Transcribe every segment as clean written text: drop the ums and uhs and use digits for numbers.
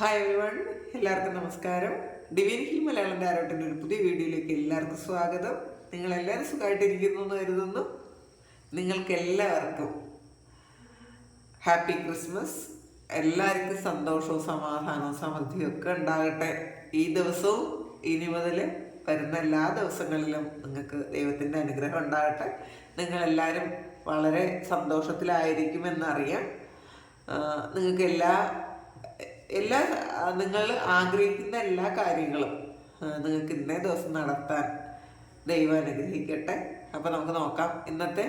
Hi everyone, എല്ലാവർക്കും നമസ്കാരം. Divine hill Malayalam ടാരോട്ടിൻ്റെ ഒരു പുതിയ വീഡിയോയിലേക്ക് എല്ലാവർക്കും സ്വാഗതം. നിങ്ങളെല്ലാവരും സുഖമായിട്ടിരിക്കുന്നു എന്ന് കരുതുന്നു. നിങ്ങൾക്കെല്ലാവർക്കും ഹാപ്പി ക്രിസ്മസ്. എല്ലാവർക്കും സന്തോഷവും സമാധാനവും സമൃദ്ധിയും ഒക്കെ ഉണ്ടാകട്ടെ. ഈ ദിവസവും ഇനി മുതൽ വരുന്ന എല്ലാ ദിവസങ്ങളിലും നിങ്ങൾക്ക് ദൈവത്തിൻ്റെ അനുഗ്രഹം ഉണ്ടാകട്ടെ. നിങ്ങളെല്ലാവരും വളരെ സന്തോഷത്തിലായിരിക്കുമെന്നറിയാം. നിങ്ങൾക്ക് നിങ്ങൾ ആഗ്രഹിക്കുന്ന എല്ലാ കാര്യങ്ങളും നിങ്ങൾക്ക് ഇന്നേ ദിവസം നടത്താൻ ദൈവം അനുഗ്രഹിക്കട്ടെ. അപ്പോൾ നമുക്ക് നോക്കാം ഇന്നത്തെ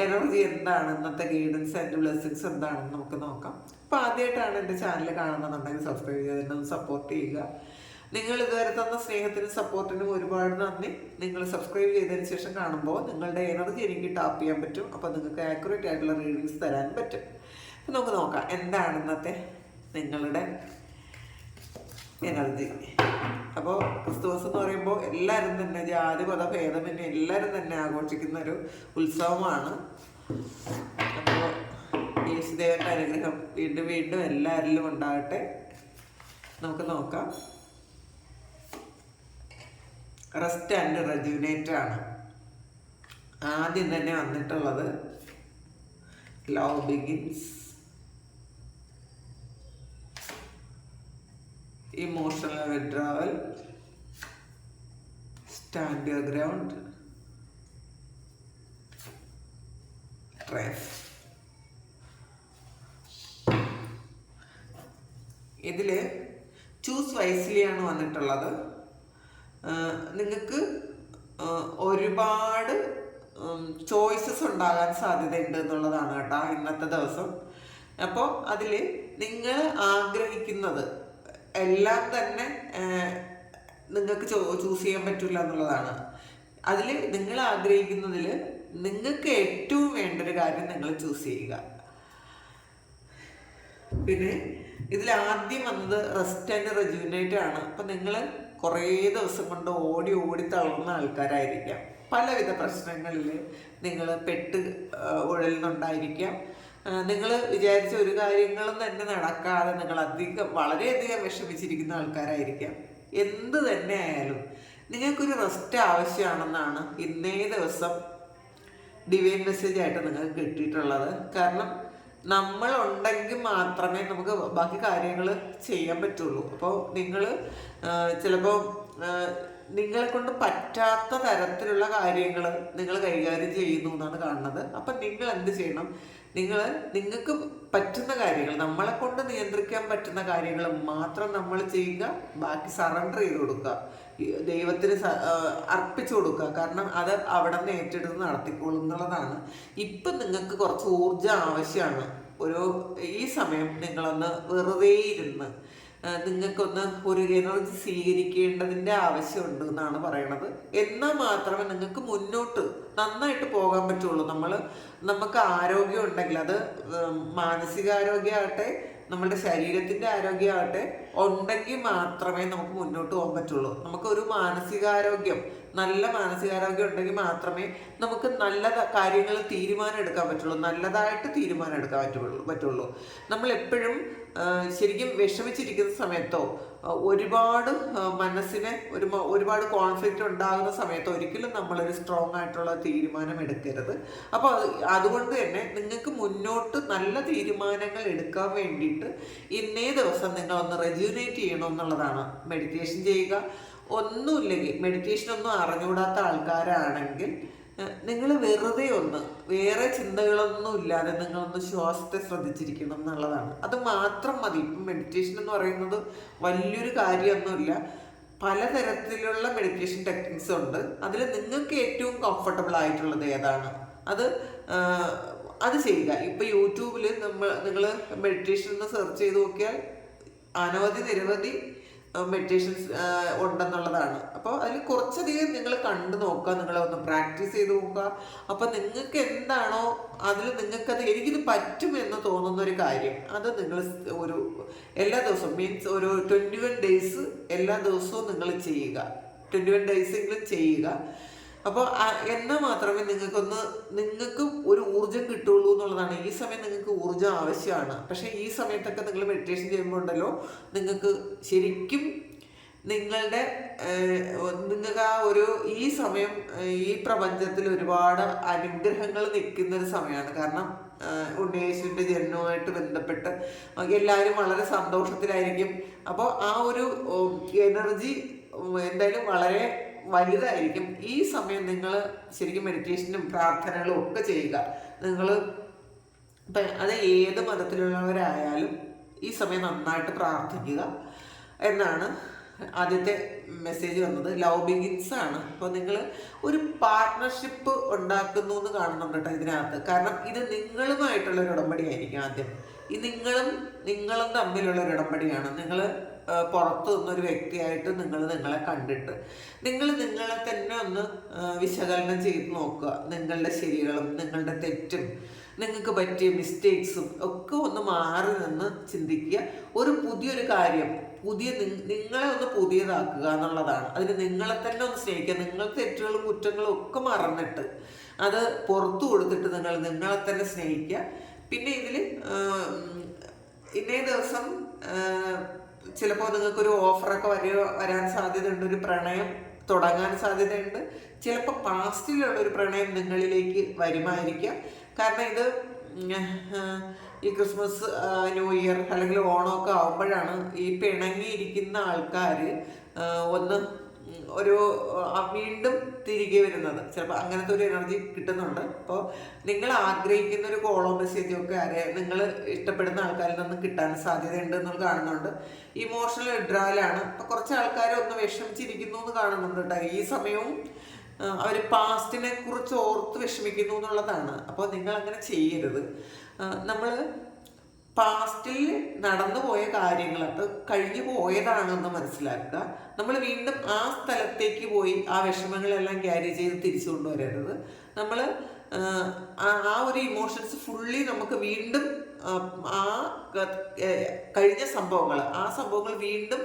എനർജി എന്താണ്, ഇന്നത്തെ ഗൈഡൻസ് ആൻഡ് ബ്ലെസ്സിങ്സ് എന്താണെന്ന് നമുക്ക് നോക്കാം. അപ്പോൾ ആദ്യമായിട്ടാണ് എൻ്റെ ചാനൽ കാണുന്നതെന്നുണ്ടെങ്കിൽ സബ്സ്ക്രൈബ് ചെയ്ത് എന്നെ ഒന്ന് സപ്പോർട്ട് ചെയ്യുക. നിങ്ങൾ ഇതുവരെ തന്ന സ്നേഹത്തിനും സപ്പോർട്ടിനും ഒരുപാട് നന്ദി. നിങ്ങൾ സബ്സ്ക്രൈബ് ചെയ്തതിന് ശേഷം കാണുമ്പോൾ നിങ്ങളുടെ എനർജി എനിക്ക് ടാപ്പ് ചെയ്യാൻ പറ്റും. അപ്പോൾ നിങ്ങൾക്ക് ആക്യുറേറ്റ് ആയിട്ടുള്ള റീഡിങ്സ് തരാൻ പറ്റും. അപ്പോൾ നമുക്ക് നോക്കാം എന്താണ് ഇന്നത്തെ നിങ്ങളുടെ എനർജി. അപ്പോൾ ക്രിസ്തുമസ് എന്ന് പറയുമ്പോൾ എല്ലാവരും തന്നെ ജാതി മത ഭേദമന്യേ എല്ലാവരും തന്നെ ആഘോഷിക്കുന്ന ഒരു ഉത്സവമാണ്. അപ്പോൾ യേശുദേവൻ്റെ അനുഗ്രഹം വീണ്ടും വീണ്ടും എല്ലാവരിലും ഉണ്ടാകട്ടെ. നമുക്ക് നോക്കാം. റെസ്റ്റ് ആൻഡ് റെജുവിനേറ്റ് ആണ് ആദ്യം തന്നെ വന്നിട്ടുള്ളത്. Love begins, emotional withdrawal, stand your ground, stress. ഇതിൽ ചൂസ് വൈസ്ലി ആണ് വന്നിട്ടുള്ളത്. നിങ്ങൾക്ക് ഒരുപാട് ചോയ്സസ് ഉണ്ടാകാൻ സാധ്യതയുണ്ട് എന്നുള്ളതാണ് കേട്ടോ ഇന്നത്തെ ദിവസം. അപ്പോൾ അതിൽ നിങ്ങൾ ആഗ്രഹിക്കുന്നത് എല്ലാം തന്നെ നിങ്ങൾക്ക് ചൂസ് ചെയ്യാൻ പറ്റില്ല എന്നുള്ളതാണ്. അതിൽ നിങ്ങൾ ആഗ്രഹിക്കുന്നതിൽ നിങ്ങൾക്ക് ഏറ്റവും വേണ്ട ഒരു കാര്യം നിങ്ങൾ ചൂസ് ചെയ്യുക. പിന്നെ ഇതിൽ ആദ്യം വന്നത് റെസ്റ്റ് ആൻഡ് റെജുവിനേറ്റ് ആണ്. അപ്പം നിങ്ങൾ കുറേ ദിവസം കൊണ്ട് ഓടി തളർന്ന ആൾക്കാരായിരിക്കാം. പലവിധ പ്രശ്നങ്ങളിൽ നിങ്ങൾ ഉഴലുന്നുണ്ടായിരിക്കാം. നിങ്ങൾ വിചാരിച്ച ഒരു കാര്യങ്ങളും തന്നെ നടക്കാതെ നിങ്ങൾ വളരെയധികം വിഷമിച്ചിരിക്കുന്ന ആൾക്കാരായിരിക്കാം. എന്ത് തന്നെ ആയാലും നിങ്ങൾക്കൊരു റെസ്റ്റ് ആവശ്യമാണെന്നാണ് ഇന്നേ ദിവസം ഡിവൈൻ മെസ്സേജ് ആയിട്ട് നിങ്ങൾക്ക് കിട്ടിയിട്ടുള്ളത്. കാരണം നമ്മൾ ഉണ്ടെങ്കിൽ മാത്രമേ നമുക്ക് ബാക്കി കാര്യങ്ങൾ ചെയ്യാൻ പറ്റുള്ളൂ. അപ്പോൾ നിങ്ങൾ ചിലപ്പോൾ നിങ്ങളെ കൊണ്ട് പറ്റാത്ത തരത്തിലുള്ള കാര്യങ്ങൾ നിങ്ങൾ കൈകാര്യം ചെയ്യുന്നു എന്നാണ് കാണുന്നത്. അപ്പം നിങ്ങൾ എന്ത് ചെയ്യണം? നിങ്ങൾക്ക് പറ്റുന്ന കാര്യങ്ങൾ, നമ്മളെ കൊണ്ട് നിയന്ത്രിക്കാൻ പറ്റുന്ന കാര്യങ്ങൾ മാത്രം നമ്മൾ ചെയ്യുക. ബാക്കി സറണ്ടർ ചെയ്ത് കൊടുക്കുക, ദൈവത്തിന് അർപ്പിച്ചു കൊടുക്കുക. കാരണം അത് അവിടെ നിന്ന് ഏറ്റെടുത്ത് നടത്തിക്കോളും എന്നുള്ളതാണ്. ഇപ്പം നിങ്ങൾക്ക് കുറച്ച് ഊർജം ആവശ്യമാണ്. ഈ സമയം നിങ്ങളൊന്ന് വെറുതെ ഇരുന്ന് നിങ്ങൾക്കൊന്ന് ഒരു എനർജി സ്വീകരിക്കേണ്ടതിൻ്റെ ആവശ്യമുണ്ട് എന്നാണ് പറയണത്. എന്നാൽ മാത്രമേ നിങ്ങൾക്ക് മുന്നോട്ട് നന്നായിട്ട് പോകാൻ പറ്റുള്ളൂ. നമുക്ക് ആരോഗ്യം ഉണ്ടെങ്കിൽ, അത് മാനസികാരോഗ്യമാകട്ടെ നമ്മളുടെ ശരീരത്തിൻ്റെ ആരോഗ്യമാകട്ടെ ഉണ്ടെങ്കിൽ മാത്രമേ നമുക്ക് മുന്നോട്ട് പോകാൻ പറ്റുള്ളൂ. നമുക്കൊരു നല്ല മാനസികാരോഗ്യം ഉണ്ടെങ്കിൽ മാത്രമേ നമുക്ക് നല്ല കാര്യങ്ങൾ തീരുമാനം എടുക്കാൻ പറ്റുള്ളൂ, നല്ലതായിട്ട് തീരുമാനം എടുക്കാൻ പറ്റുള്ളൂ. നമ്മൾ എപ്പോഴും ശരിക്കും വിഷമിച്ചിരിക്കുന്ന സമയത്തോ ഒരുപാട് മനസ്സിന് ഒരുപാട് കോൺഫ്ലിക്റ്റ് ഉണ്ടാകുന്ന സമയത്തോ ഒരിക്കലും നമ്മളൊരു സ്ട്രോങ് ആയിട്ടുള്ള തീരുമാനം എടുക്കരുത്. അപ്പോൾ അതുകൊണ്ട് തന്നെ നിങ്ങൾക്ക് മുന്നോട്ട് നല്ല തീരുമാനങ്ങൾ എടുക്കാൻ വേണ്ടിയിട്ട് ഇന്നേ ദിവസം നിങ്ങളൊന്ന് റെജുവിനേറ്റ് ചെയ്യണമെന്നുള്ളതാണ്. മെഡിറ്റേഷൻ ചെയ്യുക. ഒന്നുമില്ലെങ്കിൽ മെഡിറ്റേഷൻ ഒന്നും അറിഞ്ഞുകൂടാത്ത ആൾക്കാരാണെങ്കിൽ നിങ്ങൾ വെറുതെ വേറെ ചിന്തകളൊന്നും ഇല്ലാതെ നിങ്ങളൊന്ന് ശ്വാസത്തെ ശ്രദ്ധിച്ചിരിക്കണം എന്നുള്ളതാണ്. അത് മാത്രം മതി. ഇപ്പം മെഡിറ്റേഷൻ എന്ന് പറയുന്നത് വലിയൊരു കാര്യമൊന്നുമില്ല. പലതരത്തിലുള്ള മെഡിറ്റേഷൻ ടെക്നിക്സ് ഉണ്ട്. അതിൽ നിങ്ങൾക്ക് ഏറ്റവും കംഫർട്ടബിൾ ആയിട്ടുള്ളത് ഏതാണ് അത് ചെയ്യുക. ഇപ്പം യൂട്യൂബിൽ നിങ്ങൾ മെഡിറ്റേഷൻ എന്ന് സെർച്ച് ചെയ്ത് നോക്കിയാൽ നിരവധി മെഡിറ്റേഷൻസ് ഉണ്ടെന്നുള്ളതാണ്. അപ്പോൾ അതിൽ കുറച്ചധികം നിങ്ങൾ കണ്ടു നോക്കുക, നിങ്ങളൊന്ന് പ്രാക്ടീസ് ചെയ്ത് നോക്കുക. അപ്പം നിങ്ങൾക്ക് എന്താണോ അതിൽ നിങ്ങൾക്കത് എനിക്കിത് പറ്റുമെന്ന് തോന്നുന്ന ഒരു കാര്യം അത് നിങ്ങൾ എല്ലാ ദിവസവും മീൻസ് ഒരു 21 days എല്ലാ ദിവസവും നിങ്ങൾ ചെയ്യുക. 21 days എങ്കിലും ചെയ്യുക. അപ്പോൾ എന്നാൽ മാത്രമേ നിങ്ങൾക്ക് ഒരു ഊർജ്ജം കിട്ടുള്ളൂ എന്നുള്ളതാണ്. ഈ സമയം നിങ്ങൾക്ക് ഊർജ്ജം ആവശ്യമാണ്. പക്ഷേ ഈ സമയത്തൊക്കെ നിങ്ങൾ മെഡിറ്റേഷൻ ചെയ്യുമ്പോൾ ഉണ്ടല്ലോ, നിങ്ങൾക്ക് ശരിക്കും നിങ്ങൾക്ക് ആ ഒരു ഈ സമയം ഈ പ്രപഞ്ചത്തിൽ ഒരുപാട് അനുഗ്രഹങ്ങൾ നിൽക്കുന്നൊരു സമയമാണ്. കാരണം ഉണ്ണീശുവിൻ്റെ ജന്മവുമായിട്ട് ബന്ധപ്പെട്ട് എല്ലാവരും വളരെ സന്തോഷത്തിലായിരിക്കും. അപ്പോൾ ആ ഒരു എനർജി എന്തായാലും വളരെ വലുതായിരിക്കും. ഈ സമയം നിങ്ങൾ ശരിക്കും മെഡിറ്റേഷനും പ്രാർത്ഥനകളും ഒക്കെ ചെയ്യുക. നിങ്ങൾ ഇപ്പം അത് ഏത് മതത്തിലുള്ളവരായാലും ഈ സമയം നന്നായിട്ട് പ്രാർത്ഥിക്കുക എന്നാണ് ആദ്യത്തെ മെസ്സേജ് വന്നത്. ലവ് ബിഗിൻസ് ആണ്. അപ്പോൾ നിങ്ങൾ ഒരു പാർട്ട്ണർഷിപ്പ് ഉണ്ടാക്കുന്നു എന്ന് കാണുന്നുണ്ട് കേട്ടോ ഇതിനകത്ത്. കാരണം ഇത് നിങ്ങളുമായിട്ടുള്ള ഒരു ഉടമ്പടി ആയിരിക്കും ആദ്യം. ഈ നിങ്ങളും തമ്മിലുള്ള ഒരു ഉടമ്പടിയാണ്. നിങ്ങൾ പുറത്തു നിന്നൊരു വ്യക്തിയായിട്ട് നിങ്ങളെ കണ്ടിട്ട് നിങ്ങളെ തന്നെ ഒന്ന് വിശകലനം ചെയ്ത് നോക്കുക. നിങ്ങളുടെ ശരികളും നിങ്ങളുടെ തെറ്റും നിങ്ങൾക്ക് പറ്റിയ മിസ്റ്റേക്സും ഒക്കെ ഒന്ന് മാറി നിന്ന് ചിന്തിക്കുക. ഒരു പുതിയൊരു കാര്യം നിങ്ങളെ ഒന്ന് പുതിയതാക്കുക എന്നുള്ളതാണ്. അതിന് നിങ്ങളെ തന്നെ ഒന്ന് സ്നേഹിക്കുക. നിങ്ങളുടെ തെറ്റുകളും കുറ്റങ്ങളും ഒക്കെ മറന്നിട്ട് അത് പുറത്തു കൊടുത്തിട്ട് നിങ്ങളെ തന്നെ സ്നേഹിക്കുക. പിന്നെ ഇതിൽ ഇന്നേ ദിവസം ചിലപ്പോൾ നിങ്ങൾക്കൊരു ഓഫറൊക്കെ വരാൻ സാധ്യതയുണ്ട്. ഒരു പ്രണയം തുടങ്ങാൻ സാധ്യതയുണ്ട്. ചിലപ്പോൾ പാസ്റ്റിലുള്ള ഒരു പ്രണയം നിങ്ങളിലേക്ക് വരുമായിരിക്കാം. കാരണം ഇത് ഈ ക്രിസ്മസ്, ന്യൂ ഇയർ അല്ലെങ്കിൽ ഓണമൊക്കെ ആകുമ്പോഴാണ് ഈ പിണങ്ങിയിരിക്കുന്ന ആൾക്കാർ ഒന്ന് വീണ്ടും തിരികെ വരുന്നത്. ചിലപ്പോൾ അങ്ങനത്തെ ഒരു എനർജി കിട്ടുന്നുണ്ട്. അപ്പോൾ നിങ്ങൾ ആഗ്രഹിക്കുന്ന ഒരു കോളോ മെസ്സേജോ ഒക്കെ നിങ്ങൾ ഇഷ്ടപ്പെടുന്ന ആൾക്കാരിൽ നിന്ന് കിട്ടാൻ സാധ്യതയുണ്ട് എന്ന് കാണുന്നുണ്ട്. ഇമോഷണൽ വിഡ്രാവലാണ്. അപ്പോൾ കുറച്ച് ആൾക്കാർ ഒന്ന് വിഷമിച്ചിരിക്കുന്നു എന്ന് കാണുന്നുണ്ട് കേട്ടോ. ഈ സമയവും അവർ പാസ്റ്റിനെ കുറിച്ച് ഓർത്ത് വിഷമിക്കുന്നു എന്നുള്ളതാണ്. അപ്പോൾ നിങ്ങൾ അങ്ങനെ ചെയ്യരുത്. നമ്മൾ പാസ്റ്റിൽ നടന്നു പോയ കാര്യങ്ങൾ അത് കഴിഞ്ഞു പോയതാണെന്ന് മനസ്സിലാക്കുക. നമ്മൾ വീണ്ടും ആ സ്ഥലത്തേക്ക് പോയി ആ വിഷമങ്ങളെല്ലാം ക്യാരി ചെയ്ത് തിരിച്ചു കൊണ്ടുവരരുത്. നമ്മൾ ആ ഒരു ഇമോഷൻസ് ഫുള്ളി നമുക്ക് വീണ്ടും ആ കഴിഞ്ഞ സംഭവങ്ങൾ വീണ്ടും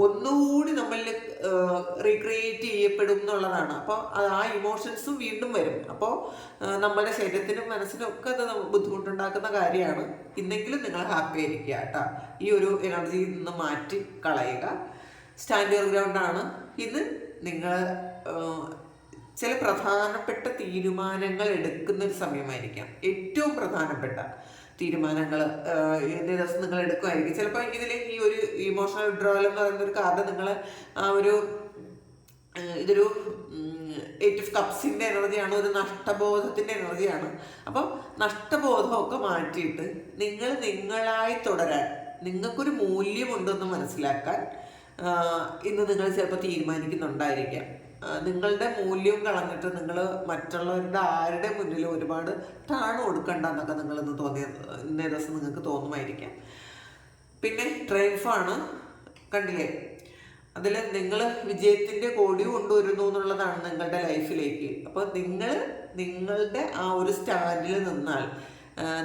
ഒന്നുകൂടി നമ്മളിൽ റീക്രിയേറ്റ് ചെയ്യപ്പെടും എന്നുള്ളതാണ്. അപ്പോൾ ആ ഇമോഷൻസും വീണ്ടും വരും. അപ്പോൾ നമ്മുടെ ശരീരത്തിനും മനസ്സിനും ഒക്കെ അത് ബുദ്ധിമുട്ടുണ്ടാക്കുന്ന കാര്യമാണ്. ഇന്നെങ്കിലും നിങ്ങൾ ഹാപ്പി ആയിരിക്കുക കേട്ടോ. ഈ ഒരു എനർജിയിൽ നിന്ന് മാറ്റി കളയുക. സ്റ്റാൻഡ് യുവർ ഗ്രൗണ്ടാണ്. ഇത് നിങ്ങൾ ചില പ്രധാനപ്പെട്ട തീരുമാനങ്ങൾ എടുക്കുന്നൊരു സമയമായിരിക്കാം. ഏറ്റവും പ്രധാനപ്പെട്ട തീരുമാനങ്ങൾ ഇന്നേ ദിവസം നിങ്ങൾ എടുക്കുമായിരിക്കും. ചിലപ്പോൾ ഇതിലേക്ക് ഈ ഒരു ഇമോഷണൽ വിഡ്രോവൽ എന്ന് പറയുന്ന ഒരു കാർഡ് നിങ്ങൾ ഇതൊരു 8 ഓഫ് കപ്സിൻ്റെ എനർജിയാണ്. ഒരു നഷ്ടബോധത്തിൻ്റെ എനർജിയാണ്. അപ്പം നഷ്ടബോധമൊക്കെ മാറ്റിയിട്ട് നിങ്ങളായി തുടരാൻ, നിങ്ങൾക്കൊരു മൂല്യമുണ്ടെന്ന് മനസ്സിലാക്കാൻ ഇന്ന് നിങ്ങൾ ചിലപ്പോൾ തീരുമാനിക്കുന്നുണ്ടായിരിക്കാം. നിങ്ങളുടെ മൂല്യം കളഞ്ഞിട്ട് നിങ്ങൾ മറ്റുള്ളവരുടെ ആരുടെ മുന്നിൽ ഒരുപാട് താണു കൊടുക്കണ്ട എന്നൊക്കെ നിങ്ങളിന്ന് ഇന്നേ ദിവസം നിങ്ങൾക്ക് തോന്നുമായിരിക്കാം. പിന്നെ ട്രയംഫാണ്, കണ്ടില്ലേ? അതിൽ നിങ്ങൾ വിജയത്തിൻ്റെ കൊടി കൊണ്ടുവരുന്നു എന്നുള്ളതാണ് നിങ്ങളുടെ ലൈഫിലേക്ക്. അപ്പോൾ നിങ്ങളുടെ ആ ഒരു സ്റ്റാൻഡിൽ നിന്നാൽ,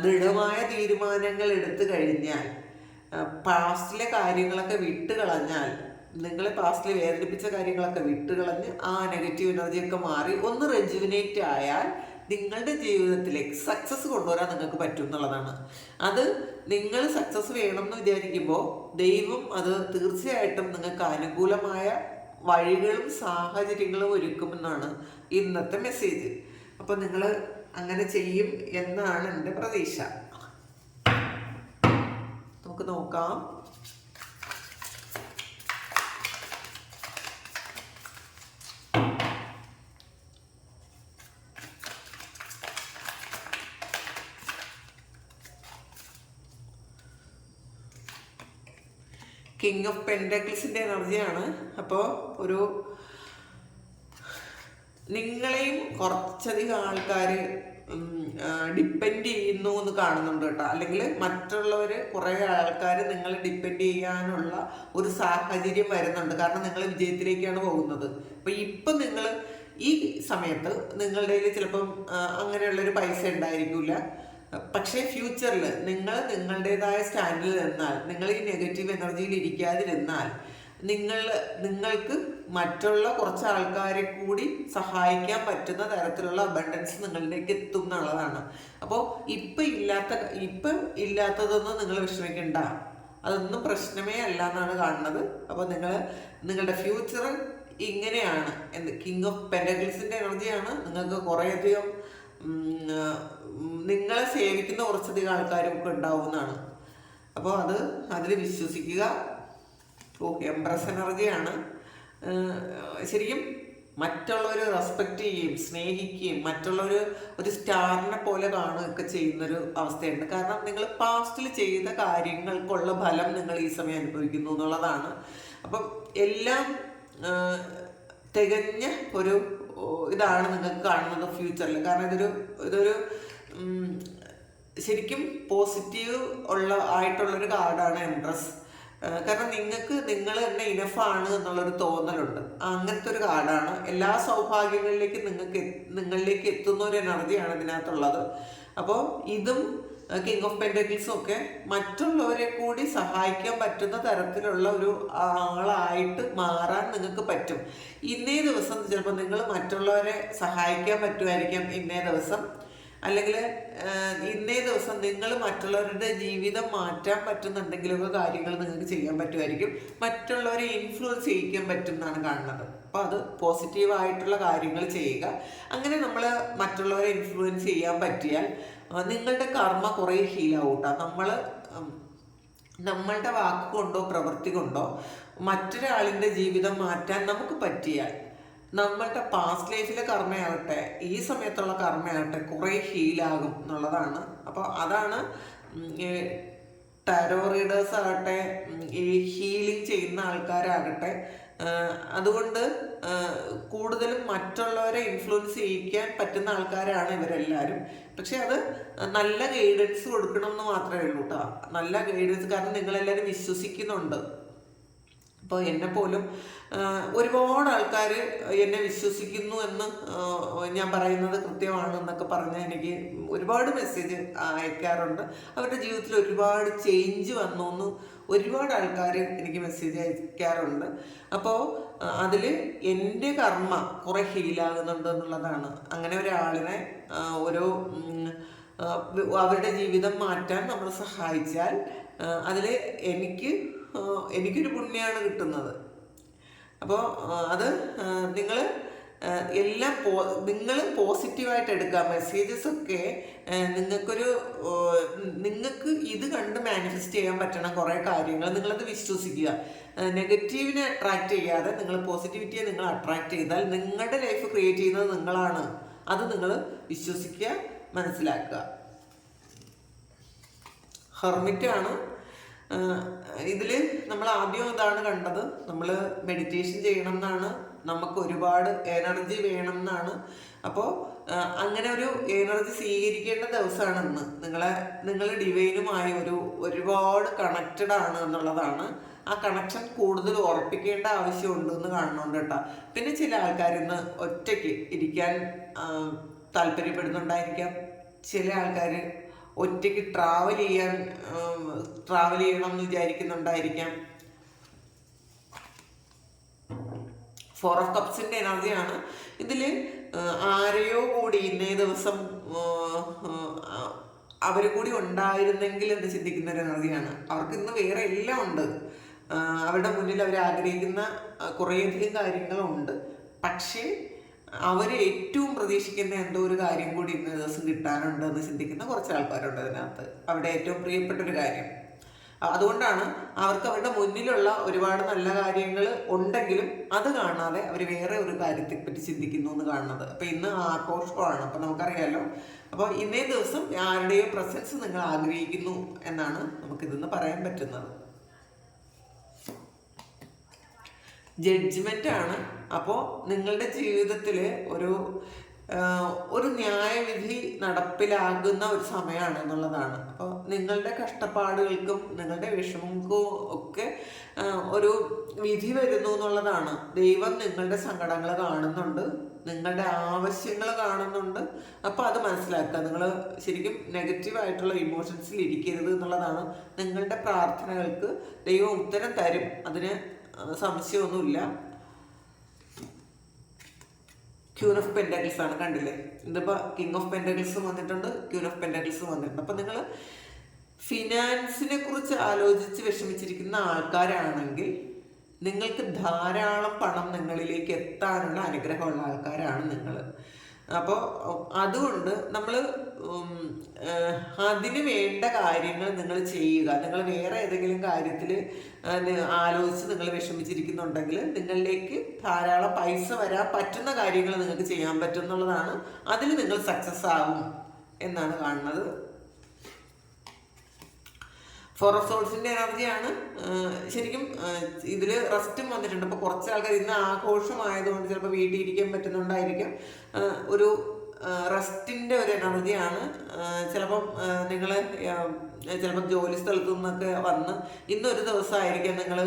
ദൃഢമായ തീരുമാനങ്ങൾ എടുത്തു കഴിഞ്ഞാൽ, പാസ്റ്റിലെ കാര്യങ്ങളൊക്കെ വിട്ടുകളഞ്ഞാൽ, നിങ്ങളെ പാസ്റ്റിൽ വേദനിപ്പിച്ച കാര്യങ്ങളൊക്കെ വിട്ടുകളഞ്ഞ് ആ നെഗറ്റീവ് എനർജിയൊക്കെ മാറി ഒന്ന് റെജുവിനേറ്റ് ആയാൽ നിങ്ങളുടെ ജീവിതത്തിലേക്ക് സക്സസ് കൊണ്ടുവരാൻ നിങ്ങൾക്ക് പറ്റും എന്നുള്ളതാണ്. അത് നിങ്ങൾ സക്സസ് വേണമെന്ന് വിചാരിക്കുമ്പോൾ ദൈവം അത് തീർച്ചയായിട്ടും നിങ്ങൾക്ക് അനുകൂലമായ വഴികളും സാഹചര്യങ്ങളും ഒരുക്കുമെന്നാണ് ഇന്നത്തെ മെസ്സേജ്. അപ്പോൾ നിങ്ങൾ അങ്ങനെ ചെയ്യും എന്നാണ് എൻ്റെ പ്രതീക്ഷ. നമുക്ക് നോക്കാം. കിങ് ഓഫ് പെൻഡക്കിൾസിൻ്റെ എനർജിയാണ്. അപ്പോൾ നിങ്ങളെയും കുറച്ചധികം ആൾക്കാർ ഡിപ്പെൻഡ് ചെയ്യുന്നു എന്ന് കാണുന്നുണ്ട് കേട്ടോ. അല്ലെങ്കിൽ മറ്റുള്ളവർ കുറേ ആൾക്കാർ നിങ്ങളെ ഡിപ്പെൻഡ് ചെയ്യാനുള്ള ഒരു സാഹചര്യം വരുന്നുണ്ട്. കാരണം നിങ്ങൾ വിജയത്തിലേക്കാണ് പോകുന്നത്. അപ്പോൾ ഇപ്പം നിങ്ങൾ ഈ സമയത്ത് നിങ്ങളുടെ കയ്യിൽ ചിലപ്പം അങ്ങനെയുള്ളൊരു പൈസ ഉണ്ടായിരിക്കില്ല. പക്ഷേ ഫ്യൂച്ചറിൽ നിങ്ങൾ നിങ്ങളുടേതായ സ്റ്റാൻഡിൽ നിന്നാൽ, നിങ്ങൾ ഈ നെഗറ്റീവ് എനർജിയിൽ ഇരിക്കാതിരുന്നാൽ, നിങ്ങൾ നിങ്ങൾക്ക് മറ്റുള്ള കുറച്ച് ആൾക്കാരെ കൂടി സഹായിക്കാൻ പറ്റുന്ന തരത്തിലുള്ള അബണ്ടൻസ് നിങ്ങളിലേക്ക് എത്തും എന്നുള്ളതാണ്. അപ്പോൾ ഇപ്പം ഇല്ലാത്തതൊന്നും നിങ്ങൾ വിഷമിക്കണ്ട, അതൊന്നും പ്രശ്നമേ അല്ല എന്നാണ് കാണുന്നത്. അപ്പോൾ നിങ്ങളുടെ ഫ്യൂച്ചർ ഇങ്ങനെയാണ്. കിങ് ഓഫ് പെന്റക്കിൾസിന്റെ എനർജിയാണ്. നിങ്ങൾക്ക് കുറേയധികം നിങ്ങളെ സേവിക്കുന്ന കുറച്ചധികം ആൾക്കാരും ഒക്കെ ഉണ്ടാവുന്നതാണ്. അപ്പോൾ അതിൽ വിശ്വസിക്കുക. എംപ്രസ് എനർജിയാണ്. ശരിക്കും മറ്റുള്ളവർ റെസ്പെക്റ്റ് ചെയ്യുകയും സ്നേഹിക്കുകയും ഒരു സ്റ്റാറിനെ പോലെ കാണുകയൊക്കെ ചെയ്യുന്നൊരു അവസ്ഥയുണ്ട്. കാരണം നിങ്ങൾ പാസ്റ്റിൽ ചെയ്ത കാര്യങ്ങൾക്കുള്ള ഫലം നിങ്ങൾ ഈ സമയം അനുഭവിക്കുന്നു എന്നുള്ളതാണ്. അപ്പം എല്ലാം തികഞ്ഞ ഒരു ഇതാണ് നിങ്ങൾക്ക് കാണുന്നത് ഫ്യൂച്ചറിൽ. കാരണം ഇതൊരു ശരിക്കും പോസിറ്റീവ് ആയിട്ടുള്ളൊരു കാർഡാണ് എംപ്രസ്. കാരണം നിങ്ങൾ തന്നെ ഇനഫാണ് എന്നുള്ളൊരു തോന്നലുണ്ട്. അങ്ങനത്തെ ഒരു കാർഡാണ്. എല്ലാ നിങ്ങളിലേക്ക് എത്തുന്ന ഒരു എനർജിയാണ് ഇതിനകത്തുള്ളത്. അപ്പോൾ ഇതും കിങ് ഓഫ് പെന്റക്കിൾസും ഒക്കെ മറ്റുള്ളവരെ കൂടി സഹായിക്കാൻ പറ്റുന്ന തരത്തിലുള്ള ഒരു ആളായിട്ട് മാറാൻ നിങ്ങൾക്ക് പറ്റും. ഇന്നേ ദിവസം ചിലപ്പോൾ നിങ്ങൾ മറ്റുള്ളവരെ സഹായിക്കാൻ പറ്റുമായിരിക്കാം ഇന്നേ ദിവസം. അല്ലെങ്കിൽ ഇന്നേ ദിവസം നിങ്ങൾ മറ്റുള്ളവരുടെ ജീവിതം മാറ്റാൻ പറ്റുന്നുണ്ടെങ്കിലൊക്കെ കാര്യങ്ങൾ നിങ്ങൾക്ക് ചെയ്യാൻ പറ്റുമായിരിക്കും. മറ്റുള്ളവരെ ഇൻഫ്ലുവൻസ് ചെയ്യിക്കാൻ പറ്റും എന്നാണ് കാണുന്നത്. അപ്പോൾ അത് പോസിറ്റീവായിട്ടുള്ള കാര്യങ്ങൾ ചെയ്യുക. അങ്ങനെ നമ്മൾ മറ്റുള്ളവരെ ഇൻഫ്ലുവൻസ് ചെയ്യാൻ പറ്റിയാൽ നിങ്ങളുടെ കർമ്മ കുറേ ഹീലാവും കേട്ടോ. നമ്മളുടെ വാക്ക് കൊണ്ടോ പ്രവൃത്തി കൊണ്ടോ മറ്റൊരാളിൻ്റെ ജീവിതം മാറ്റാൻ നമുക്ക് പറ്റിയാൽ നമ്മളുടെ പാസ്റ്റ് ലൈഫിലെ കർമ്മയാകട്ടെ ഈ സമയത്തുള്ള കർമ്മയാകട്ടെ കുറേ ഹീലാകും എന്നുള്ളതാണ്. അപ്പോൾ അതാണ് ടാരോ റീഡേഴ്സ് ആകട്ടെ, ഈ ഹീലിംഗ് ചെയ്യുന്ന ആൾക്കാരാകട്ടെ, അതുകൊണ്ട് കൂടുതലും മറ്റുള്ളവരെ ഇൻഫ്ലുവൻസ് ചെയ്യിക്കാൻ പറ്റുന്ന ആൾക്കാരാണ് ഇവരെല്ലാവരും. പക്ഷെ അത് നല്ല ഗൈഡൻസ് കൊടുക്കണം എന്ന് മാത്രമേ ഉള്ളൂ കേട്ടോ. നല്ല ഗൈഡൻസ്. കാരണം നിങ്ങളെല്ലാവരും വിശ്വസിക്കുന്നുണ്ട്. ഇപ്പോൾ എന്നെ പോലും ഒരുപാട് ആൾക്കാർ എന്നെ വിശ്വസിക്കുന്നു എന്ന് ഞാൻ പറയുന്നത് കൃത്യമാണെന്നൊക്കെ പറഞ്ഞ് എനിക്ക് ഒരുപാട് മെസ്സേജ് അയക്കാറുണ്ട്. അവരുടെ ജീവിതത്തിൽ ഒരുപാട് ചേഞ്ച് വന്നു എന്ന് ഒരുപാട് ആൾക്കാർ എനിക്ക് മെസ്സേജ് അയക്കാറുണ്ട്. അപ്പോൾ അതിൽ എൻ്റെ കർമ്മ കുറേ ഹീലാകുന്നുണ്ട് എന്നുള്ളതാണ്. അങ്ങനെ ഒരാളിനെ അവരുടെ ജീവിതം മാറ്റാൻ നമ്മൾ സഹായിച്ചാൽ അതിൽ എനിക്കൊരു പുണ്യമാണ് കിട്ടുന്നത്. അപ്പോൾ അത് നിങ്ങൾ പോസിറ്റീവായിട്ട് എടുക്കുക. മെസ്സേജസൊക്കെ നിങ്ങൾക്ക് ഇത് കണ്ട് മാനിഫെസ്റ്റ് ചെയ്യാൻ പറ്റണം കുറേ കാര്യങ്ങൾ. നിങ്ങളത് വിശ്വസിക്കുക. നെഗറ്റീവിനെ അട്രാക്റ്റ് ചെയ്യാതെ നിങ്ങൾ പോസിറ്റിവിറ്റിയെ നിങ്ങൾ അട്രാക്റ്റ് ചെയ്താൽ നിങ്ങളുടെ ലൈഫ് ക്രിയേറ്റ് ചെയ്യുന്നത് നിങ്ങളാണ്. അത് നിങ്ങൾ വിശ്വസിക്കുക, മനസ്സിലാക്കുക. ഹെർമിറ്റാണ്. ഇതിൽ നമ്മൾ ആദ്യം ഇതാണ് കണ്ടത്. നമ്മൾ മെഡിറ്റേഷൻ ചെയ്യണം എന്നാണ്, നമുക്ക് ഒരുപാട് എനർജി വേണം എന്നാണ്. അപ്പോൾ അങ്ങനെ ഒരു എനർജി സ്വീകരിക്കേണ്ട ദിവസമാണ് ഇന്ന്. നിങ്ങൾ ഡിവൈനുമായി ഒരുപാട് കണക്റ്റഡ് ആണ് എന്നുള്ളതാണ്. ആ കണക്ഷൻ കൂടുതൽ ഉറപ്പിക്കേണ്ട ആവശ്യമുണ്ട് എന്ന് കാണുന്നുണ്ട് കേട്ടോ. പിന്നെ ചില ആൾക്കാർ ഇന്ന് ഒറ്റയ്ക്ക് ഇരിക്കാൻ താല്പര്യപ്പെടുന്നുണ്ടായിരിക്കാം. ചില ആൾക്കാർ ഒറ്റയ്ക്ക് ട്രാവൽ ചെയ്യണം എന്ന് വിചാരിക്കുന്നുണ്ടായിരിക്കാം. 4 ഓഫ് കപ്സിന്റെ എനർജിയാണ് ഇതിൽ. ആരെയോ കൂടി ഇന്നേ ദിവസം അവർ കൂടി ഉണ്ടായിരുന്നെങ്കിൽ എന്ന് ചിന്തിക്കുന്ന ഒരു എനർജിയാണ്. അവർക്ക് ഇന്ന് വേറെ എല്ലാം ഉണ്ട്. അവരുടെ മുന്നിൽ അവർ ആഗ്രഹിക്കുന്ന കുറേയധികം കാര്യങ്ങളുണ്ട്. പക്ഷേ അവർ ഏറ്റവും പ്രതീക്ഷിക്കുന്ന എന്തോ ഒരു കാര്യം കൂടി ഇന്ന ദിവസം കിട്ടാനുണ്ട് എന്ന് ചിന്തിക്കുന്ന കുറച്ച് ആൾക്കാരുണ്ട് അതിനകത്ത്. അവരുടെ ഏറ്റവും പ്രിയപ്പെട്ടൊരു കാര്യം. അതുകൊണ്ടാണ് അവർക്ക് അവരുടെ മുന്നിലുള്ള ഒരുപാട് നല്ല കാര്യങ്ങൾ ഉണ്ടെങ്കിലും അത് കാണാതെ അവർ വേറെ ഒരു കാര്യത്തെപ്പറ്റി ചിന്തിക്കുന്നു എന്ന് കാണുന്നത്. അപ്പം ഇന്ന് ആഘോഷമാണ്. അപ്പം നമുക്കറിയാലോ. അപ്പോൾ ഇന്നേ ദിവസം ആരുടെയോ പ്രസൻസ് നിങ്ങൾ ആഗ്രഹിക്കുന്നു എന്നാണ് നമുക്കിതെന്ന് പറയാൻ പറ്റുന്നത്. ജഡ്ജ്മെന്റ് ആണ്. അപ്പോൾ നിങ്ങളുടെ ജീവിതത്തിൽ ഒരു ന്യായവിധി നടപ്പിലാകുന്ന ഒരു സമയമാണ് എന്നുള്ളതാണ്. അപ്പോൾ നിങ്ങളുടെ കഷ്ടപ്പാടുകൾക്കും നിങ്ങളുടെ വിഷമങ്ങൾക്കും ഒക്കെ ഒരു വിധി വരുന്നു എന്നുള്ളതാണ്. ദൈവം നിങ്ങളുടെ സങ്കടങ്ങൾ കാണുന്നുണ്ട്, നിങ്ങളുടെ ആവശ്യങ്ങൾ കാണുന്നുണ്ട്. അപ്പോൾ അത് മനസ്സിലാക്കുക. നിങ്ങൾ ശരിക്കും നെഗറ്റീവായിട്ടുള്ള ഇമോഷൻസിൽ ഇരിക്കരുത് എന്നുള്ളതാണ്. നിങ്ങളുടെ പ്രാർത്ഥനകൾക്ക് ദൈവം ഉത്തരം തരും. അതിന് സംശയമൊന്നുമില്ല. ക്യൂൻ ഓഫ് പെൻഡക്കിൾസ് ആണ്, കണ്ടില്ലേ? ഇതിപ്പോൾ കിങ് ഓഫ് പെൻഡക്കിൾസ് വന്നിട്ടുണ്ട്, ക്യൂൻ ഓഫ് പെൻഡക്കിൾസ് വന്നിട്ടുണ്ട്. അപ്പം നിങ്ങൾ ഫിനാൻസിനെ കുറിച്ച് ആലോചിച്ച് വിഷമിച്ചിരിക്കുന്ന ആൾക്കാരാണെങ്കിൽ നിങ്ങൾക്ക് ധാരാളം പണം നിങ്ങളിലേക്ക് എത്താനുള്ള അനുഗ്രഹമുള്ള ആൾക്കാരാണ് നിങ്ങൾ. അപ്പോൾ അതുകൊണ്ട് നമ്മൾ അതിന് വേണ്ട കാര്യങ്ങൾ നിങ്ങൾ ചെയ്യുക. നിങ്ങൾ വേറെ ഏതെങ്കിലും കാര്യത്തിൽ ആലോചിച്ച് നിങ്ങൾ വിഷമിച്ചിരിക്കുന്നുണ്ടെങ്കിൽ നിങ്ങളിലേക്ക് ധാരാളം പൈസ വരാൻ പറ്റുന്ന കാര്യങ്ങൾ നിങ്ങൾക്ക് ചെയ്യാൻ പറ്റും എന്നുള്ളതാണ്. അതിൽ നിങ്ങൾ സക്സസ് ആവും എന്നാണ് കാണുന്നത്. ഫോർ ഓഫ് സോൾസിൻ്റെ എനർജിയാണ്. ശരിക്കും ഇതിൽ റെസ്റ്റും വന്നിട്ടുണ്ട്. ഇപ്പോൾ കുറച്ച് ആൾക്കാർ ഇന്ന് ആഘോഷമായതുകൊണ്ട് ചിലപ്പോൾ വീട്ടിൽ ഇരിക്കാൻ പറ്റുന്നുണ്ടായിരിക്കും. ഒരു റെസ്റ്റിൻ്റെ ഒരു എനർജിയാണ്. ചിലപ്പം നിങ്ങൾ ചിലപ്പോൾ ജോലി സ്ഥലത്തു നിന്നൊക്കെ വന്ന് ഇന്നൊരു ദിവസമായിരിക്കും നിങ്ങൾ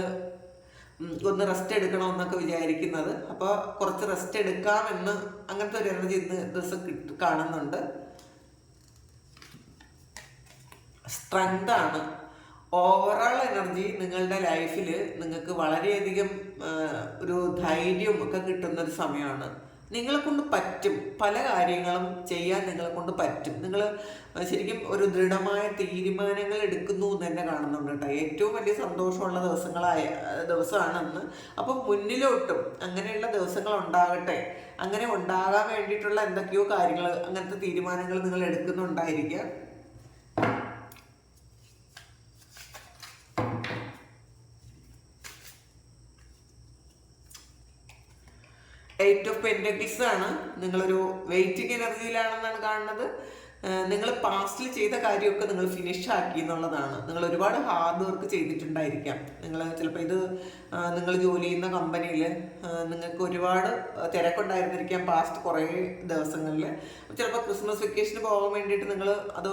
ഒന്ന് റെസ്റ്റ് എടുക്കണമെന്നൊക്കെ വിചാരിക്കുന്നത്. അപ്പോൾ കുറച്ച് റെസ്റ്റ് എടുക്കാമെന്ന് അങ്ങനത്തെ ഒരു എനർജി ഇന്ന് ദിവസം കാണുന്നുണ്ട്. സ്ട്രെങ്ത് ആണ്. ഓവറോൾ എനർജി നിങ്ങളുടെ ലൈഫിൽ നിങ്ങൾക്ക് വളരെയധികം ഒരു ധൈര്യം ഒക്കെ കിട്ടുന്നൊരു സമയമാണ്. നിങ്ങളെ കൊണ്ട് പറ്റും, പല കാര്യങ്ങളും ചെയ്യാൻ നിങ്ങളെ കൊണ്ട് പറ്റും. നിങ്ങൾ ശരിക്കും ഒരു ദൃഢമായ തീരുമാനങ്ങൾ എടുക്കുന്നു എന്ന് തന്നെ കാണുന്നുണ്ട് കേട്ടോ. ഏറ്റവും വലിയ സന്തോഷമുള്ള ദിവസമാണെന്ന്. അപ്പം മുന്നിലോട്ടും അങ്ങനെയുള്ള ദിവസങ്ങൾ ഉണ്ടാകട്ടെ. അങ്ങനെ ഉണ്ടാകാൻ വേണ്ടിയിട്ടുള്ള എന്തൊക്കെയോ കാര്യങ്ങൾ, അങ്ങനത്തെ തീരുമാനങ്ങൾ നിങ്ങൾ എടുക്കുന്നുണ്ടായിരിക്കാം. എയ്റ്റ് ഓഫ് പെൻഡക്കിൾസ് ആണ്. നിങ്ങളൊരു വെയിറ്റിംഗ് എനർജിയിലാണെന്നാണ് കാണുന്നത്. നിങ്ങൾ പാസ്റ്റിൽ ചെയ്ത കാര്യമൊക്കെ നിങ്ങൾ ഫിനിഷ് ആക്കി എന്നുള്ളതാണ്. നിങ്ങൾ ഒരുപാട് ഹാർഡ് വർക്ക് ചെയ്തിട്ടുണ്ടായിരിക്കാം. നിങ്ങൾ ചിലപ്പോൾ ഇത് നിങ്ങൾ ജോലി ചെയ്യുന്ന കമ്പനിയിൽ നിങ്ങൾക്ക് ഒരുപാട് തിരക്കുണ്ടായിരുന്നിരിക്കാം പാസ്റ്റ് കുറേ ദിവസങ്ങളിൽ. ചിലപ്പോൾ ക്രിസ്മസ് വെക്കേഷന് പോകാൻ വേണ്ടിയിട്ട് നിങ്ങൾ അത്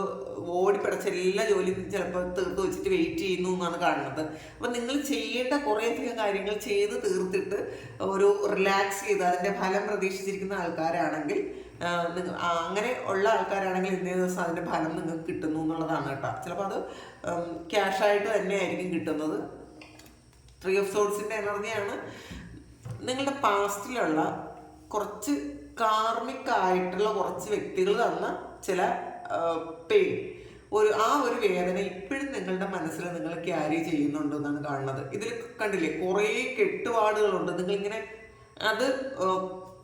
ഓടിപ്പിടച്ച് എല്ലാ ജോലിയും ചിലപ്പോൾ തീർത്ത് വെച്ചിട്ട് വെയിറ്റ് ചെയ്യുന്നു എന്നാണ് കാണുന്നത്. അപ്പം നിങ്ങൾ ചെയ്യേണ്ട കുറേയധികം കാര്യങ്ങൾ ചെയ്ത് തീർത്തിട്ട് ഒരു റിലാക്സ് ചെയ്ത് അതിൻ്റെ ഫലം പ്രതീക്ഷിച്ചിരിക്കുന്ന ആൾക്കാരാണെങ്കിൽ, അങ്ങനെ ഉള്ള ആൾക്കാരാണെങ്കിൽ ഇന്നേ ദിവസം അതിൻ്റെ ഫലം നിങ്ങൾക്ക് കിട്ടുന്നു എന്നുള്ളതാണ് കേട്ടോ. ചിലപ്പോൾ അത് ക്യാഷായിട്ട് തന്നെ ആയിരിക്കും കിട്ടുന്നത്. 3 ഓഫ് സോൾസിൻ്റെ എനർജിയാണ്. നിങ്ങളുടെ പാസ്റ്റിലുള്ള കുറച്ച് കാർമിക് ആയിട്ടുള്ള കുറച്ച് വ്യക്തികൾ തന്ന ചില പെയിൻ, ആ ഒരു വേദന ഇപ്പോഴും നിങ്ങളുടെ മനസ്സിൽ നിങ്ങൾ ക്യാരി ചെയ്യുന്നുണ്ടെന്നാണ് കാണുന്നത്. ഇതിൽ കണ്ടില്ലേ കുറേ കെട്ടുപാടുകളുണ്ട്. നിങ്ങളിങ്ങനെ അത്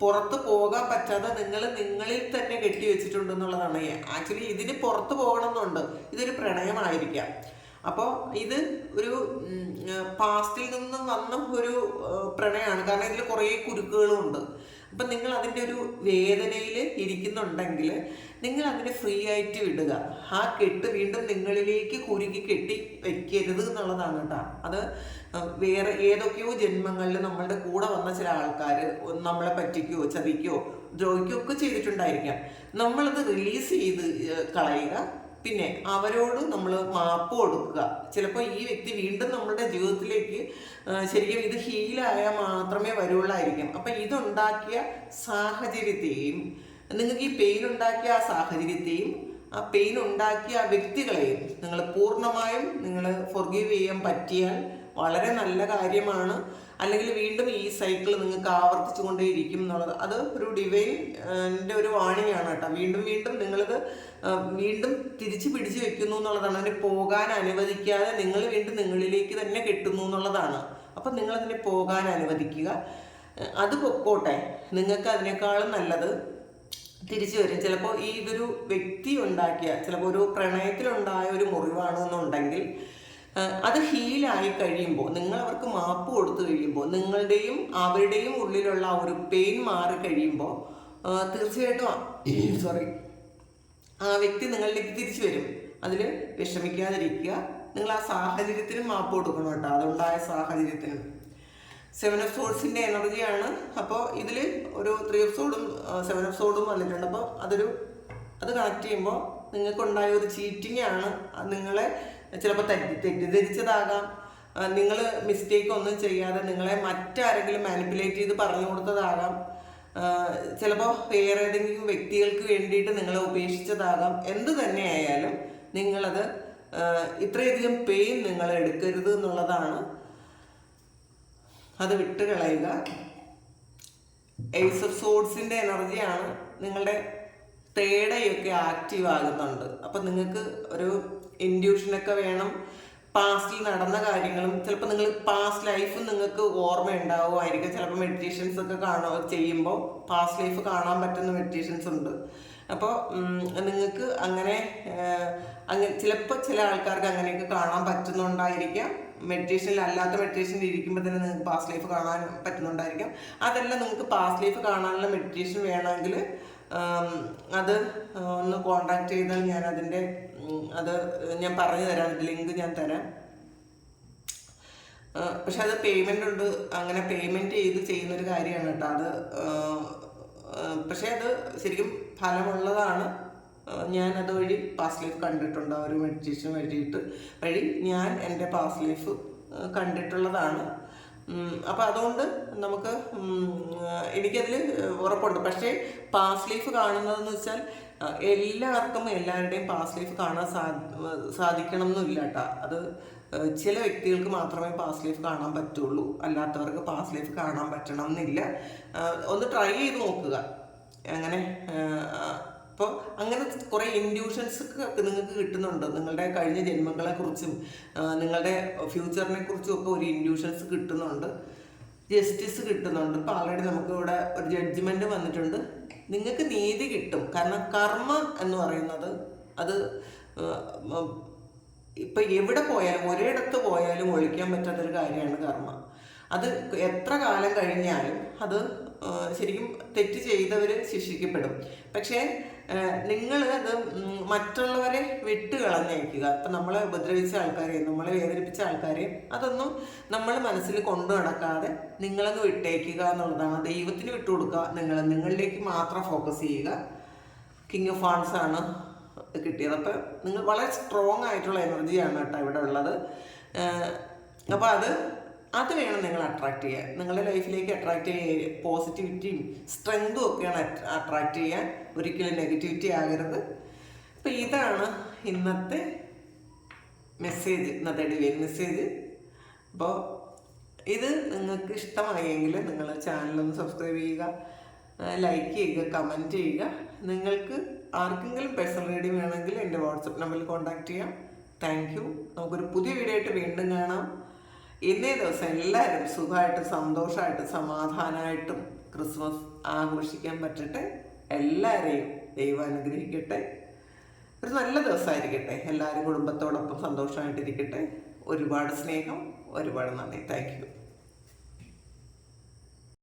പുറത്ത് പോകാൻ പറ്റാതെ നിങ്ങളിൽ തന്നെ കെട്ടി വെച്ചിട്ടുണ്ടെന്നുള്ളതാണ്. ആക്ച്വലി ഇതിന് പുറത്ത് പോകണമെന്നുണ്ട്. ഇതൊരു പ്രണയമായിരിക്കാം. അപ്പോൾ ഇത് ഒരു പാസ്റ്റിൽ നിന്നും വന്ന ഒരു പ്രണയമാണ്. കാരണം ഇതിൽ കുറേ കുരുക്കുകളും ഉണ്ട്. അപ്പം നിങ്ങൾ അതിൻ്റെ ഒരു വേദനയിൽ ഇരിക്കുന്നുണ്ടെങ്കിൽ നിങ്ങൾ അതിനെ ഫ്രീ ആയിട്ട് വിടുക. ആ കെട്ട് വീണ്ടും നിങ്ങളിലേക്ക് കുരുക്കി കെട്ടി വെക്കരുത് എന്നുള്ളതാണ് കേട്ടോ. അത് വേറെ ഏതൊക്കെയോ ജന്മങ്ങളിൽ നമ്മളുടെ കൂടെ വന്ന ചില ആൾക്കാർ നമ്മളെ പറ്റിക്കുകയോ ചതിക്കുകയോ ദ്രോഹിക്കുകയോ ഒക്കെ ചെയ്തിട്ടുണ്ടായിരിക്കാം. നമ്മളത് റിലീസ് ചെയ്ത് കളയുക. പിന്നെ അവരോട് നമ്മൾ മാപ്പ് കൊടുക്കുക. ചിലപ്പോൾ ഈ വ്യക്തി വീണ്ടും നമ്മളുടെ ജീവിതത്തിലേക്ക് ശരിക്കും ഇത് ഹീലായാൽ മാത്രമേ വരുള്ളായിരിക്കും. അപ്പം ഇതുണ്ടാക്കിയ സാഹചര്യത്തെയും, നിങ്ങൾക്ക് ഈ പെയിൻ ഉണ്ടാക്കിയ ആ സാഹചര്യത്തെയും ആ പെയിൻ ഉണ്ടാക്കിയ ആ വ്യക്തികളെയും നിങ്ങൾ പൂർണ്ണമായും നിങ്ങൾ ഫൊർഗീവ് ചെയ്യാൻ പറ്റിയാൽ വളരെ നല്ല കാര്യമാണ്. അല്ലെങ്കിൽ വീണ്ടും ഈ സൈക്കിൾ നിങ്ങൾക്ക് ആവർത്തിച്ചു കൊണ്ടേയിരിക്കും എന്നുള്ളത് അത് ഒരു ഡിവൈൻ്റെ ഒരു വാണിംഗ് ആണ് കേട്ടോ. വീണ്ടും വീണ്ടും നിങ്ങളിത് വീണ്ടും തിരിച്ച് പിടിച്ചു വെക്കുന്നു എന്നുള്ളതാണ്. അതിനെ പോകാൻ അനുവദിക്കാതെ നിങ്ങൾ വീണ്ടും നിങ്ങളിലേക്ക് തന്നെ കെട്ടുന്നു എന്നുള്ളതാണ്. അപ്പം നിങ്ങളതിനെ പോകാൻ അനുവദിക്കുക. അത് പൊക്കോട്ടെ. നിങ്ങൾക്ക് അതിനേക്കാളും നല്ലത് തിരിച്ചു വരും. ചിലപ്പോൾ ഇതൊരു വ്യക്തി ഉണ്ടാക്കിയ, ചിലപ്പോൾ ഒരു പ്രണയത്തിലുണ്ടായ ഒരു മുറിവാണെന്നുണ്ടെങ്കിൽ അത് ഹീലായി കഴിയുമ്പോൾ, നിങ്ങൾ അവർക്ക് മാപ്പ് കൊടുത്തു കഴിയുമ്പോൾ, നിങ്ങളുടെയും അവരുടെയും ഉള്ളിലുള്ള ആ ഒരു പെയിൻ മാറി കഴിയുമ്പോൾ തീർച്ചയായിട്ടും ആ വ്യക്തി നിങ്ങളിലേക്ക് തിരിച്ചു വരും. അതിൽ വിഷമിക്കാതിരിക്കുക. നിങ്ങൾ ആ സാഹചര്യത്തിനും മാപ്പ് കൊടുക്കണം കേട്ടോ, അതുണ്ടായ സാഹചര്യത്തിനും. 7 ഓഫ് സോൾസിൻ്റെ എനർജിയാണ്. അപ്പോൾ ഇതിൽ ഒരു 3 ഓഫ് സോളും 7 ഓഫ് സോളും വന്നിട്ടുണ്ട്. അപ്പോൾ അത് കണക്ട് ചെയ്യുമ്പോൾ നിങ്ങൾക്കുണ്ടായ ഒരു ചീറ്റിംഗ് ആണ്. നിങ്ങളെ ചിലപ്പോൾ തെറ്റിദ്ധരിച്ചതാകാം. നിങ്ങൾ മിസ്റ്റേക്ക് ഒന്നും ചെയ്യാതെ നിങ്ങളെ മറ്റാരെങ്കിലും മാനിപ്പുലേറ്റ് ചെയ്ത് പറഞ്ഞു കൊടുത്തതാകാം. ചിലപ്പോൾ വേറെ ഏതെങ്കിലും വ്യക്തികൾക്ക് വേണ്ടിയിട്ട് നിങ്ങളെ ഉപേക്ഷിച്ചതാകാം. എന്ത് തന്നെ ആയാലും നിങ്ങളത് ഇത്രയധികം പെയിൻ നിങ്ങൾ എടുക്കരുത് എന്നുള്ളതാണ്. അത് വിട്ട് കളയുക. ഏസ് ഓഫ് സോഡ്സിൻ്റെ എനർജിയാണ്. നിങ്ങളുടെ തേർഡ് ഐ ഒക്കെ ആക്റ്റീവ് ആകുന്നുണ്ട്. അപ്പം നിങ്ങൾക്ക് ഒരു ഇൻഡ്യൂഷനൊക്കെ വേണം. പാസ്റ്റിൽ നടന്ന കാര്യങ്ങളും ചിലപ്പോൾ നിങ്ങൾ പാസ്റ്റ് ലൈഫും നിങ്ങൾക്ക് ഓർമ്മ ഉണ്ടാവുമായിരിക്കും. ചിലപ്പോൾ മെഡിറ്റേഷൻസ് ഒക്കെ ചെയ്യുമ്പോൾ പാസ്റ്റ് ലൈഫ് കാണാൻ പറ്റുന്ന മെഡിറ്റേഷൻസ് ഉണ്ട്. അപ്പോൾ നിങ്ങൾക്ക് അങ്ങനെ ചിലപ്പോൾ ചില ആൾക്കാർക്ക് അങ്ങനെയൊക്കെ കാണാൻ പറ്റുന്നുണ്ടായിരിക്കാം. മെഡിറ്റേഷനിൽ അല്ലാത്ത മെഡിറ്റേഷനിൽ ഇരിക്കുമ്പോൾ തന്നെ നിങ്ങൾക്ക് പാസ്റ്റ് ലൈഫ് കാണാൻ പറ്റുന്നുണ്ടായിരിക്കാം. അതെല്ലാം നിങ്ങൾക്ക് പാസ്റ്റ് ലൈഫ് കാണാനുള്ള മെഡിറ്റേഷൻ വേണമെങ്കിൽ അത് ഒന്ന് കോണ്ടാക്ട് ചെയ്താൽ ഞാൻ അതിൻ്റെ ഞാൻ പറഞ്ഞു തരാം. ലിങ്ക് ഞാൻ തരാം. പക്ഷെ അത് പേയ്മെൻ്റ് ഉണ്ട്. അങ്ങനെ പേയ്മെൻറ്റ് ചെയ്ത് ചെയ്യുന്നൊരു കാര്യമാണ് കേട്ടോ അത്. പക്ഷെ അത് ശരിക്കും ഫലമുള്ളതാണ്. ഞാൻ അതുവഴി പാസ്റ്റ് ലൈഫ് കണ്ടിട്ടുണ്ട്. ആ ഒരു മെഡിറ്റേഷൻ വഴി ഞാൻ എൻ്റെ പാസ്റ്റ് ലൈഫ് കണ്ടിട്ടുള്ളതാണ്. അപ്പം അതുകൊണ്ട് നമുക്ക് എനിക്കതിൽ ഉറപ്പുണ്ട്. പക്ഷേ പാസ്റ്റ് ലൈഫ് കാണുന്നതെന്ന് വെച്ചാൽ എല്ലാവർക്കും എല്ലാവരുടെയും പാസ്റ്റ് ലൈഫ് കാണാൻ സാധിക്കണം എന്നില്ല കേട്ടോ. അത് ചില വ്യക്തികൾക്ക് മാത്രമേ പാസ്റ്റ് ലൈഫ് കാണാൻ പറ്റുള്ളൂ. അല്ലാത്തവർക്ക് പാസ്റ്റ് ലൈഫ് കാണാൻ പറ്റണം എന്നില്ല. ഒന്ന് ട്രൈ ചെയ്ത് നോക്കുക. അങ്ങനെ അപ്പോൾ അങ്ങനെ കുറേ ഇൻഡ്യൂഷൻസ് നിങ്ങൾക്ക് കിട്ടുന്നുണ്ട്. നിങ്ങളുടെ കഴിഞ്ഞ ജന്മങ്ങളെക്കുറിച്ചും നിങ്ങളുടെ ഫ്യൂച്ചറിനെ കുറിച്ചും ഒക്കെ ഒരു ഇൻഡ്യൂഷൻസ് കിട്ടുന്നുണ്ട്. ജസ്റ്റിസ് കിട്ടുന്നുണ്ട്. ഇപ്പോൾ ആൾറെഡി നമുക്ക് ഇവിടെ ഒരു ജഡ്ജ്മെൻറ്റ് വന്നിട്ടുണ്ട്. നിങ്ങൾക്ക് നീതി കിട്ടും. കാരണം കർമ്മ എന്ന് പറയുന്നത് അത് ഇപ്പം എവിടെ പോയാലും ഒരിടത്ത് പോയാലും ഒഴിക്കാൻ പറ്റാത്തൊരു കാര്യമാണ് കർമ്മ. അത് എത്ര കാലം കഴിഞ്ഞാലും അത് ശരിക്കും തെറ്റ് ചെയ്തവർ ശിക്ഷിക്കപ്പെടും. പക്ഷേ നിങ്ങൾ അത് മറ്റുള്ളവരെ വിട്ട് കളഞ്ഞേക്കുക. ഇപ്പം നമ്മളെ ഉപദ്രവിച്ച ആൾക്കാരെയും നമ്മളെ വേദനിപ്പിച്ച ആൾക്കാരെയും അതൊന്നും നമ്മൾ മനസ്സിൽ കൊണ്ടു നടക്കാതെ നിങ്ങളങ്ങ് വിട്ടേക്കുക എന്നുള്ളതാണ്. ദൈവത്തിന് വിട്ടുകൊടുക്കുക. നിങ്ങളിലേക്ക് മാത്രം ഫോക്കസ് ചെയ്യുക. കിങ് ഓഫ് വാൺസ് ആണ് കിട്ടിയത്. അപ്പം നിങ്ങൾ വളരെ സ്ട്രോങ് ആയിട്ടുള്ള എനർജിയാണ് കേട്ടോ ഇവിടെ ഉള്ളത്. അപ്പോൾ അത് വേണം നിങ്ങൾ അട്രാക്ട് ചെയ്യാൻ. നിങ്ങളുടെ ലൈഫിലേക്ക് അട്രാക്ട് ചെയ്യാൻ പോസിറ്റിവിറ്റിയും സ്ട്രെങ്തും ഒക്കെയാണ് അട്രാക്ട് ചെയ്യാൻ. ഒരിക്കലും നെഗറ്റിവിറ്റി ആകരുത്. അപ്പം ഇതാണ് ഇന്നത്തെ മെസ്സേജ്, ഇന്നത്തെ ഡിവൈൻ മെസ്സേജ്. അപ്പോൾ ഇത് നിങ്ങൾക്ക് ഇഷ്ടമായെങ്കിൽ നിങ്ങൾ ചാനലൊന്ന് സബ്സ്ക്രൈബ് ചെയ്യുക, ലൈക്ക് ചെയ്യുക, കമൻറ്റ് ചെയ്യുക. നിങ്ങൾക്ക് ആർക്കെങ്കിലും പേഴ്സണൽ റീഡിങ് വേണമെങ്കിൽ എൻ്റെ വാട്സപ്പ് നമ്പറിൽ കോൺടാക്ട് ചെയ്യാം. Thank you. നമുക്കൊരു പുതിയ വീഡിയോ ആയിട്ട് വീണ്ടും കാണാം. ഇന്നേ ദിവസം എല്ലാവരും സുഖമായിട്ടും സന്തോഷമായിട്ടും സമാധാനമായിട്ടും ക്രിസ്മസ് ആഘോഷിക്കാൻ പറ്റട്ടെ. എല്ലാവരെയും ദൈവം അനുഗ്രഹിക്കട്ടെ. ഒരു നല്ല ദിവസമായിരിക്കട്ടെ. എല്ലാവരും കുടുംബത്തോടൊപ്പം സന്തോഷമായിട്ടിരിക്കട്ടെ. ഒരുപാട് സ്നേഹം, ഒരുപാട് നന്ദി. Thank you.